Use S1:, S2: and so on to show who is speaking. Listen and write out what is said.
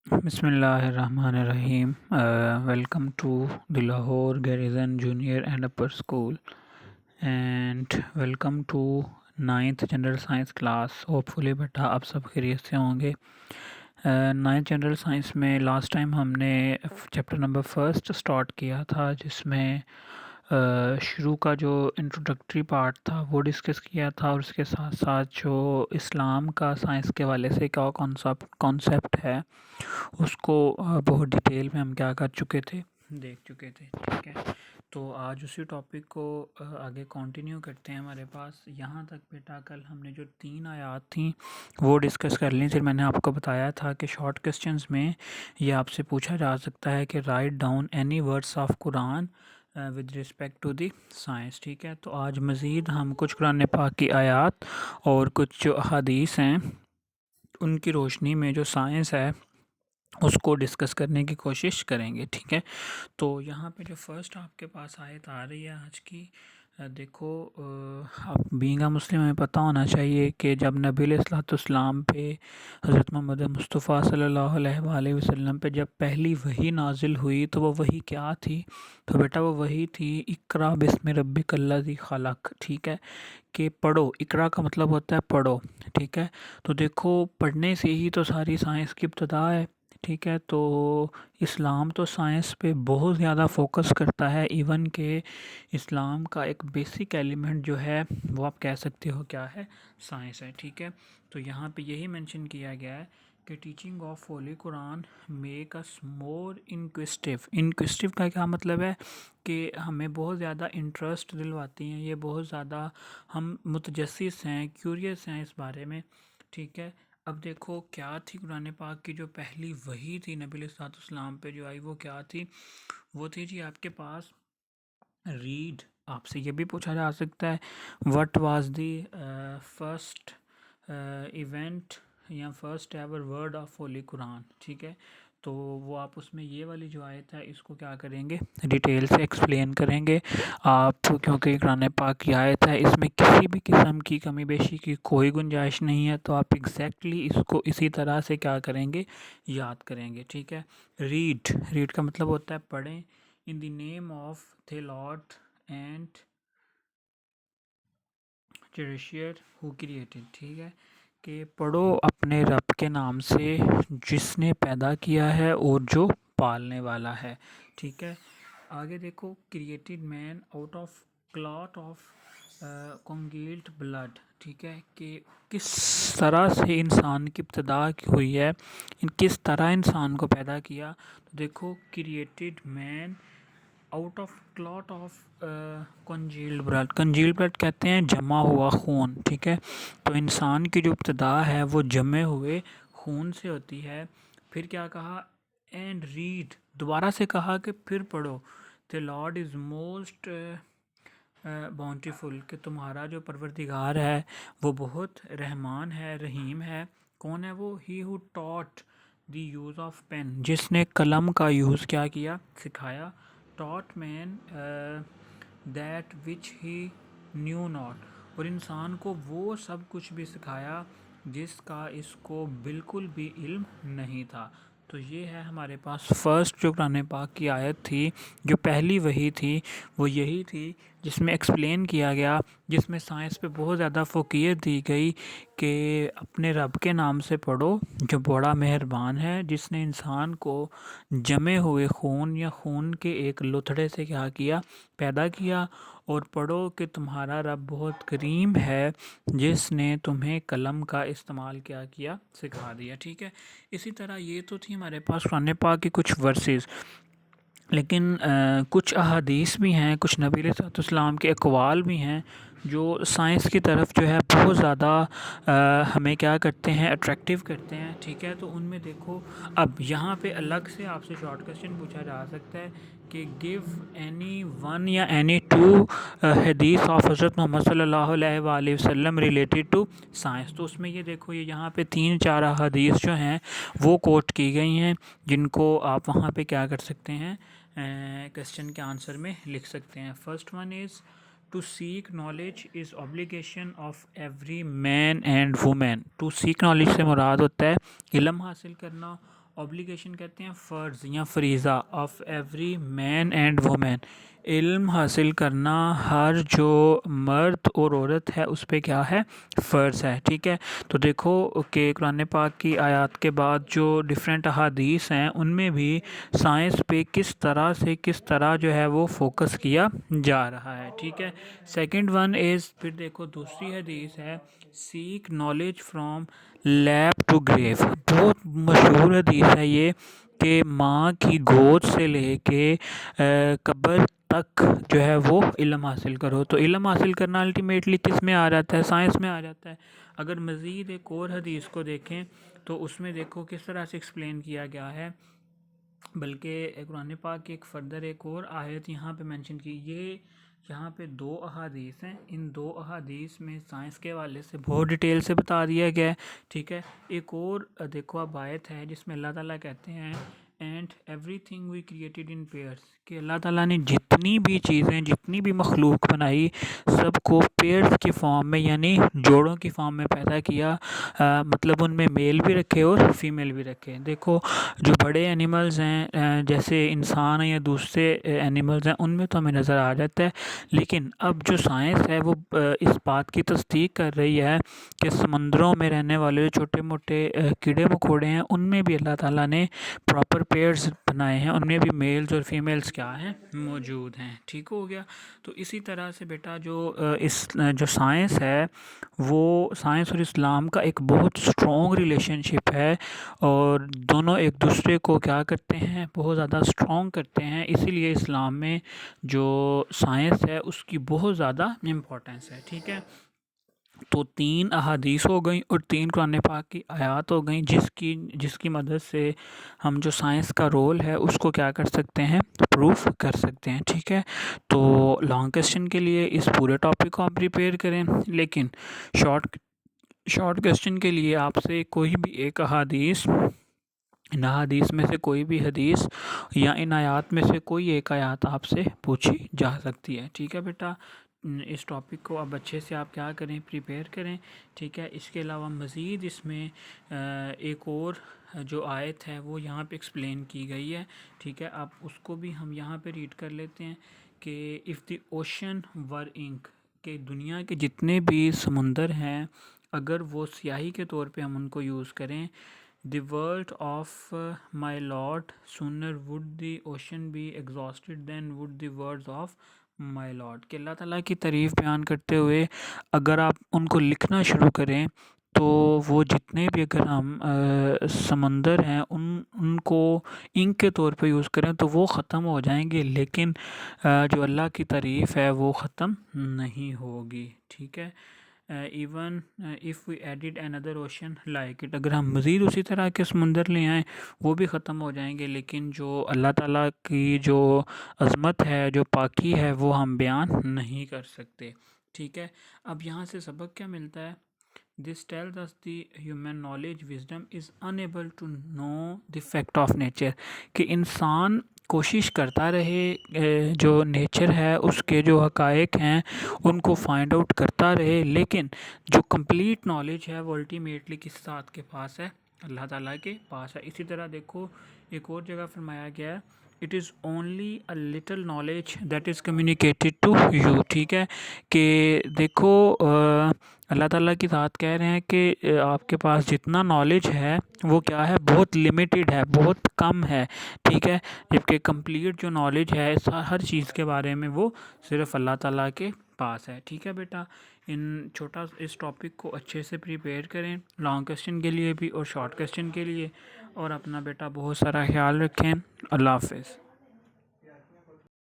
S1: بسم اللہ الرحمن الرحیم. Welcome to the Lahore Garrison Junior and Upper School and welcome to 9th General Science class. Hopefully بیٹا آپ سب خیریت سے ہوں گے. 9th جنرل سائنس میں لاسٹ ٹائم ہم نے چیپٹر نمبر فرسٹ اسٹارٹ کیا تھا، جس میں شروع کا جو انٹروڈکٹری پارٹ تھا وہ ڈسکس کیا تھا، اور اس کے ساتھ ساتھ جو اسلام کا سائنس کے حوالے سے کیا کانسیپٹ ہے اس کو بہت ڈیٹیل میں ہم کیا کر چکے تھے، دیکھ چکے تھے. ٹھیک ہے، تو آج اسی ٹاپک کو آگے کنٹینیو کرتے ہیں. ہمارے پاس یہاں تک بیٹا کل ہم نے جو 3 آیات تھیں وہ ڈسکس کر لیں. پھر میں نے آپ کو بتایا تھا کہ شارٹ کوسچنز میں یہ آپ سے پوچھا جا سکتا ہے کہ write down any words of Quran with respect to the science. ٹھیک ہے، تو آج مزید ہم کچھ قرآن پاک کی آیات اور کچھ جو احادیث ہیں ان کی روشنی میں جو سائنس ہے اس کو ڈسکس کرنے کی کوشش کریں گے. ٹھیک ہے، تو یہاں پہ جو فرسٹ آپ کے پاس آیت آ رہی ہے آج کی، دیکھو آپ بینگ اے مسلم ہمیں پتہ ہونا چاہیے کہ جب نبی علیہ الصلوۃ والسلام پہ، حضرت محمد مصطفیٰ صلی اللہ علیہ وآلہ وسلم پہ جب پہلی وحی نازل ہوئی تو وہ وحی کیا تھی؟ تو بیٹا وہ وحی تھی اقرا بسم ربک الذی خلق. ٹھیک ہے، کہ پڑھو. اقرا کا مطلب ہوتا ہے پڑھو. ٹھیک ہے، تو دیکھو پڑھنے سے ہی تو ساری سائنس کی ابتدا ہے. ٹھیک ہے، تو اسلام تو سائنس پہ بہت زیادہ فوکس کرتا ہے، ایون کہ اسلام کا ایک بیسک ایلیمنٹ جو ہے وہ آپ کہہ سکتے ہو کیا ہے؟ سائنس ہے. ٹھیک ہے، تو یہاں پہ یہی مینشن کیا گیا ہے کہ teaching of holy Quran make us more inquisitive کا کیا مطلب ہے؟ کہ ہمیں بہت زیادہ انٹرسٹ دلواتی ہیں، یہ بہت زیادہ ہم متجسس ہیں، کیوریس ہیں اس بارے میں. ٹھیک ہے، اب دیکھو کیا تھی قرآن پاک کی جو پہلی وحی تھی نبی علیہ الصلوۃ والسلام پہ جو آئی، وہ کیا تھی؟ وہ تھی جی آپ کے پاس ریڈ. آپ سے یہ بھی پوچھا جا سکتا ہے what was the first event یا first ever word of holy Quran. ٹھیک ہے، تو وہ آپ اس میں یہ والی جو آیت ہے اس کو کیا کریں گے؟ ڈیٹیل سے ایکسپلین کریں گے آپ، کیونکہ قرآن پاک کی آیت ہے، اس میں کسی بھی قسم کی کمی بیشی کی کوئی گنجائش نہیں ہے. تو آپ ایگزیکٹلی اس کو اسی طرح سے کیا کریں گے؟ یاد کریں گے. ٹھیک ہے، ریڈ کا مطلب ہوتا ہے پڑھیں. In the name of the lord and cherisher who created. ٹھیک ہے، کہ پڑھو اپنے رب کے نام سے جس نے پیدا کیا ہے اور جو پالنے والا ہے. ٹھیک ہے، آگے دیکھو created man out of clot of congealed blood. ٹھیک ہے، کہ کس طرح سے انسان کی ابتدا ہوئی ہے، کس طرح انسان کو پیدا کیا. تو دیکھو created man out of clot of congealed blood کہتے ہیں جمع ہوا خون. ٹھیک ہے، تو انسان کی جو ابتدا ہے وہ جمے ہوئے خون سے ہوتی ہے. پھر کیا کہا؟ اینڈ ریڈ، دوبارہ سے کہا کہ پھر پڑھو. دی لارڈ از موسٹ باؤنٹیفل، کہ تمہارا جو پروردگار ہے وہ بہت رحمان ہے، رحیم ہے. کون ہے وہ؟ He who taught the use of pen, جس نے قلم کا یوز کیا کیا؟ سکھایا. Taught man that which he knew not, اور انسان کو وہ سب کچھ بھی سکھایا جس کا اس کو بالکل بھی علم نہیں تھا. تو یہ ہے ہمارے پاس فرسٹ جو قرآن پاک کی آیت تھی، جو پہلی وحی تھی وہ یہی تھی، جس میں ایکسپلین کیا گیا، جس میں سائنس پہ بہت زیادہ فوقیت دی گئی کہ اپنے رب کے نام سے پڑھو جو بڑا مہربان ہے، جس نے انسان کو جمے ہوئے خون یا خون کے ایک لتھڑے سے کیا کیا؟ پیدا کیا. اور پڑھو کہ تمہارا رب بہت کریم ہے جس نے تمہیں قلم کا استعمال کیا سکھا دیا. ٹھیک ہے، اسی طرح یہ تو تھی ہمارے پاس قرآن پاک کی کچھ ورسز، لیکن کچھ احادیث بھی ہیں، کچھ نبی علیہ الصلوۃ والسلام کے اقوال بھی ہیں جو سائنس کی طرف جو ہے بہت زیادہ ہمیں کیا کرتے ہیں؟ اٹریکٹیو کرتے ہیں. ٹھیک ہے، تو ان میں دیکھو اب یہاں پہ الگ سے آپ سے شارٹ کوسچن پوچھا جا سکتا ہے کہ گیو اینی ون یا اینی ٹو حدیث آف حضرت محمد صلی اللہ علیہ وآلہ وسلم ریلیٹڈ ٹو سائنس. تو اس میں یہ دیکھو یہ یہاں پہ 3-4 احادیث جو ہیں وہ کوٹ کی گئی ہیں، جن کو آپ وہاں پہ کیا کر سکتے ہیں؟ کوسچن کے آنسر میں لکھ سکتے ہیں. First one is to seek knowledge is obligation of every man and woman. To seek knowledge سے مراد ہوتا ہے علم حاصل کرنا، اوبلیگیشن کہتے ہیں فرض یا فریضہ of every man and woman. علم حاصل کرنا ہر جو مرد اور عورت ہے اس پہ کیا ہے؟ فرض ہے. ٹھیک ہے، تو دیکھو کہ قرآن پاک کی آیات کے بعد جو ڈیفرنٹ احادیث ہیں ان میں بھی سائنس پہ کس طرح جو ہے وہ فوکس کیا جا رہا ہے. ٹھیک ہے. سیکنڈ ون از، پھر دیکھو دوسری حدیث ہے seek knowledge from lap to grave. بہت مشہور حدیث ہے یہ کہ ماں کی گود سے لے کے قبر تک جو ہے وہ علم حاصل کرو. تو علم حاصل کرنا الٹیمیٹلی کس میں آ جاتا ہے؟ سائنس میں آ جاتا ہے. اگر مزید ایک اور حدیث کو دیکھیں تو اس میں دیکھو کس طرح سے ایکسپلین کیا گیا ہے، بلکہ قرآن پاک کی ایک فردر ایک اور آیت یہاں پہ مینشن کی. یہ یہاں پہ 2 احادیث ہیں، ان 2 احادیث میں سائنس کے حوالے سے بہت ڈیٹیل سے بتا دیا گیا ہے. ٹھیک ہے. ایک اور دیکھو اب آیت ہے جس میں اللہ تعالیٰ کہتے ہیں and everything we created in pairs, کہ اللہ تعالیٰ نے جتنی بھی چیزیں، جتنی بھی مخلوق بنائی سب کو پیئرس کی فارم میں یعنی جوڑوں کی فارم میں پیدا کیا. مطلب ان میں میل بھی رکھے اور فیمیل بھی رکھے. دیکھو جو بڑے اینیملز ہیں جیسے انسان ہیں یا دوسرے اینیملز ہیں ان میں تو ہمیں نظر آ جاتا ہے، لیکن اب جو سائنس ہے وہ اس بات کی تصدیق کر رہی ہے کہ سمندروں میں رہنے والے جو چھوٹے موٹے کیڑے مکوڑے ہیں ان میں بھی اللہ تعالیٰ نے پراپر پیئرز بنائے ہیں، ان میں بھی میلز اور فیمیلز کیا ہیں؟ موجود ہیں. ٹھیک ہو گیا. تو اسی طرح سے بیٹا جو سائنس ہے وہ سائنس اور اسلام کا ایک بہت اسٹرانگ ریلیشن شپ ہے، اور دونوں ایک دوسرے کو کیا کرتے ہیں؟ بہت زیادہ اسٹرانگ کرتے ہیں. اسی لیے اسلام میں جو سائنس ہے اس کی بہت زیادہ امپورٹنس ہے. ٹھیک ہے. تو 3 احادیث ہو گئیں اور 3 قرآن پاک کی آیات ہو گئیں جس کی مدد سے ہم جو سائنس کا رول ہے اس کو کیا کر سکتے ہیں؟ پروف کر سکتے ہیں. ٹھیک ہے. تو لانگ کویسچن کے لیے اس پورے ٹاپک کو آپ پریپیئر کریں، لیکن شارٹ کویسچن کے لیے آپ سے کوئی بھی ایک احادیث، ان احادیث میں سے کوئی بھی حدیث یا ان آیات میں سے کوئی ایک آیات آپ سے پوچھی جا سکتی ہے. ٹھیک ہے بیٹا. اس ٹاپک کو اب اچھے سے آپ کیا کریں؟ پریپیئر کریں. ٹھیک ہے. اس کے علاوہ مزید اس میں ایک اور جو آیت ہے وہ یہاں پہ ایکسپلین کی گئی ہے. ٹھیک ہے. اب اس کو بھی ہم یہاں پہ ریڈ کر لیتے ہیں کہ اف دی اوشن ور انک، کہ دنیا کے جتنے بھی سمندر ہیں اگر وہ سیاہی کے طور پہ ہم ان کو یوز کریں، the world of my lord sooner would the ocean be exhausted than would the words of my lord. کہ اللہ تعالیٰ کی تعریف بیان کرتے ہوئے اگر آپ ان کو لکھنا شروع کریں تو وہ جتنے بھی اگر ہم سمندر ہیں ان کو انک کے طور پہ یوز کریں تو وہ ختم ہو جائیں گے، لیکن جو اللہ کی تعریف ہے وہ ختم نہیں ہوگی. ٹھیک ہے. Even if we added another ocean like it, اگر ہم مزید اسی طرح کے سمندر لے آئیں وہ بھی ختم ہو جائیں گے، لیکن جو اللہ تعالیٰ کی جو عظمت ہے، جو پاکی ہے، وہ ہم بیان نہیں کر سکتے. ٹھیک ہے. اب یہاں سے سبق کیا ملتا ہے؟ This tells us the human knowledge wisdom is unable to know the fact of nature، کہ انسان کوشش کرتا رہے جو نیچر ہے اس کے جو حقائق ہیں ان کو فائنڈ آؤٹ کرتا رہے، لیکن جو کمپلیٹ نالج ہے وہ الٹیمیٹلی کس ذات کے پاس ہے؟ اللہ تعالیٰ کے پاس ہے. اسی طرح دیکھو ایک اور جگہ فرمایا گیا ہے it is only a little knowledge that is communicated to you. ٹھیک ہے. کہ دیکھو اللہ تعالیٰ کی ذات کہہ رہے ہیں کہ آپ کے پاس جتنا نالج ہے وہ کیا ہے؟ بہت لمیٹڈ ہے، بہت کم ہے. ٹھیک ہے. جبکہ کمپلیٹ جو نالج ہے ہر چیز کے بارے میں وہ صرف اللہ تعالیٰ کے پاس ہے. ٹھیک ہے بیٹا. اس ٹاپک کو اچھے سے پریپیئر کریں لانگ کویسچن کے لیے بھی اور شارٹ کویسچن کے لیے، اور اپنا بیٹا بہت سارا خیال رکھیں. اللہ حافظ.